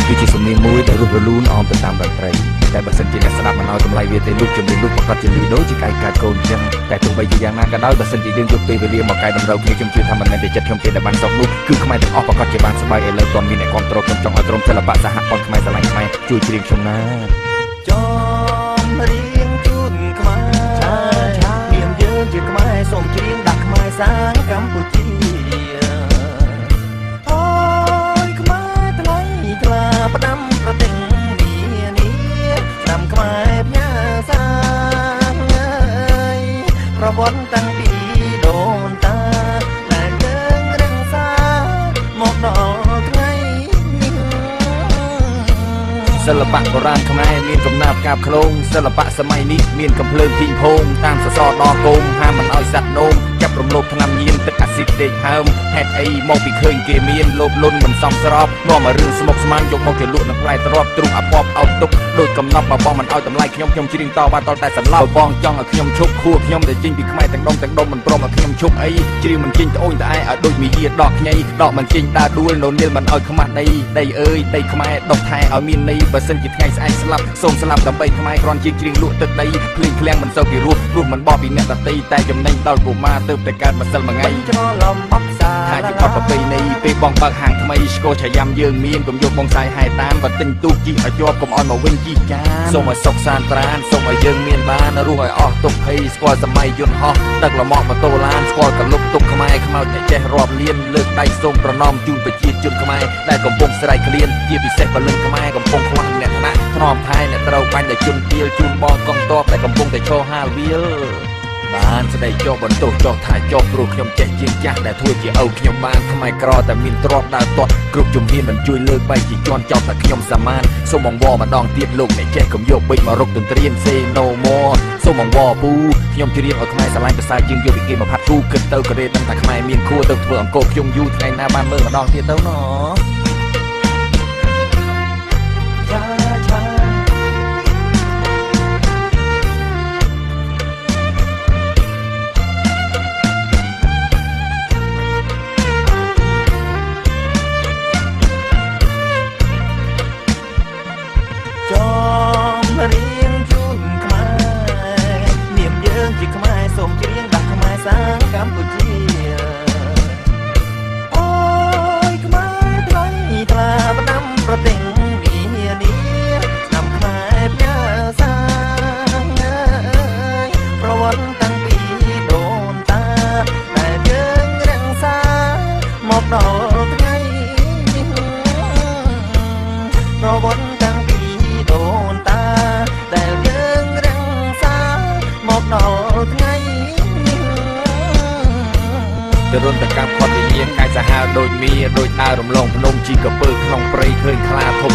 គឺជាសំនៀងមួយដែលរស់រលូនអមទៅតាមតន្ត្រីតែបើសិនជាអ្នកស្ដាប់មិនឲ្យតម្លៃវាទេលោកជំនាញនោះប្រកាសជាលឺដូចជាកាយកាចកូនចឹងតែទោះបីជាយ៉ាងណាក៏ដោយបើសិនជាយើងយកពេលវេលាមកកែតម្រូវគ្នាខ្ញុំជឿថាមិនមែនតែចិត្តខ្ញុំទេដែលបានសោកនោះគឺខ្មែរទាំងអស់ប្រកាសជាបានសប្បាយឥឡូវតមានអ្នកគ្រប់គ្រងខ្ញុំចង់ឲ្យក្រុមសិល្បៈសហព័ន្ធខ្មែរស្រឡាញ់ខ្មែរជួយច្រៀងខ្ញុំណាចំរៀងជូនខ្មែរមានយើងជាខ្មែរសូមច្រៀងដាក់ខ្មែរសាងកម្ពុជាផ្ដាំប្រទិញនាស្ដាំខ្មែរផ្ញើសារប្រវត្តិតាំងពីដូនតាដែលយើងរក្សាមកដល់ថ្ងៃនេះសិល្បៈបុរាណខ្មែរមានកំណាព្យកាបឃ្លោងសិល្បៈសម័យនេះមានកំភ្លើងទីងភងតាមសសរដល់គោមហាមមិនឲ្យសត្វនោមចាប់រំលោភថ្នាំញៀនទឹកអាស៊ីតដេកហើមហេតុអីមកពីឃើញគេមានលោភលន់មិនសមស្របនាំមករឿងស្មុគស្មាញយកមកជាលក់នឹងផ្លែទ្របទ្រុងអាពបអោតទុកដូចកំណប់មកបងមិនឲ្យតម្លៃខ្ញុំច្រៀងតបានតតែសន្លប់បងចង់ឲ្យខ្ញុំឈប់ខួរខ្ញុំដែលចេញពីខ្មែរទាំងដុំមិនព្រមឲ្យខ្ញុំឈប់អីច្រៀងមិនចេញត្អូញត្អែឲ្យដូចមីយាដកខ្ញីដកមិនចេញដើរដួលនៅនីលមិនឲ្យខ្មាស់ដីអើយដីខ្មែរដុតថែឲ្យមានន័យបើសិនជាថ្ងៃស្អែកស្លាប់សូមស្លាប់ដើម្បីខ្មែរគ្រាន់ជាច្រៀងលក់ទឹកដីភ្លេងឃ្លាំងមិនសូវពីរស់មិនបោះពីអ្នកដតីតែចំណេញដល់កុមារទៅតែកើតម្សិលមួយថ្ងៃច្រឡំបបសាថាជាបទប្រពៃណីពេលបងបើកហាងថ្មីស្គរឆាយ៉ាំយើងមានកុំយកបងសាយហែតាមបើទិញទូកជីកឲ្យជាប់កុំឲ្យមកវិញជីចានសូមឲ្យសុខសាន្តត្រានសូមឲ្យយើងមានបានរស់ឲ្យអស់ទុក្ខភ័យស្គាល់សម័យយន្តហោះដឹកលំអម៉ូតូឡានស្គាល់កលុកទុកខ្មែរខ្មោចអ្នកចេះរាប់លានលើកដៃសូមប្រណម្យជូនប្រជាជនខ្មែរដែលកំពុងស្រែកឃ្លានជាពិសេសពលិនខ្មែរកំពុងខ្វះអ្នកថ្នាក់ធ្នមថែអ្នកត្រូវបាញ់តែជន់ទាលជូនបងកងតបដែលកំពុងតែឈរហាលវាលបានស្ដីចុះបន្ទោសចុះថាចុះព្រោះខ្ញុំចេះជាងចាស់ដែលធ្វើជាឪខ្ញុំបានខ្មែរក្រតែមានទ្រព្យដើរទាត់គ្រប់ជំហានមិនជួយលើកបែកជាជន់ចោលតែខ្ញុំសាមានសូមអង្វរម្ដងទៀតលោកអ្នកចេះកុំយកបិចមករកទន្ទ្រានសេណូម៉ូសូមអង្វរពូខ្ញុំច្រៀងឲ្យខ្មែរស្រឡាញ់ភាសាជាងយកពីគេមកផាត់គូគិតទៅក៏រេដឹងថាខ្មែរមានខួរទៅធ្វើអង្គខ្ញុំយូរថ្ងៃណាបានមើលម្ដងទៀតទៅណោរៀងជូនខ្មែរនាមយើងជាខ្មែរសូមច្រៀងដាក់ខ្មែរសាងកម្ពុជាអូយខ្មែរថ្លៃថ្លាផ្ដាំប្រទិញនាស្ដាំខ្មែរផ្ញើសារប្រវត្តិតាំងពីដូនតាដែលយើងរក្សាមកដល់ថ្ងៃនេះប្រវត្តិតាំងពីដូនតាដែលយើងរក្សាមកដល់ថ្ងៃទៅរុនតកម្មផុតវិញ្ញាណកាយសាហាវដូចមាដូចដើររំលងភ្នំជីកពើក្នុងព្រៃឃើញខ្លាធំ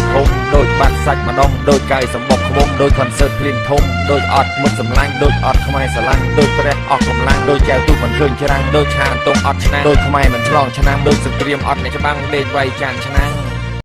ដូចបាត់សាច់ម្ដងដូចកាយសម្បុកខ្វងដូចខនសឺតភ្លៀងធំដូចអត់មុតសម្លាញ់ដូចអត់ខ្មែរស្រឡាញ់ដូចព្រះអស់កម្លាំងដូចចៅទូមិនឃើញច្រាំងដូចឆានតុងអត់ឆ្នាំដូចខ្មែរមិនឆ្លងឆ្នាំដូចសង្គ្រាមអត់អ្នកច្បាំងដេកវាយចានឆ្នាំ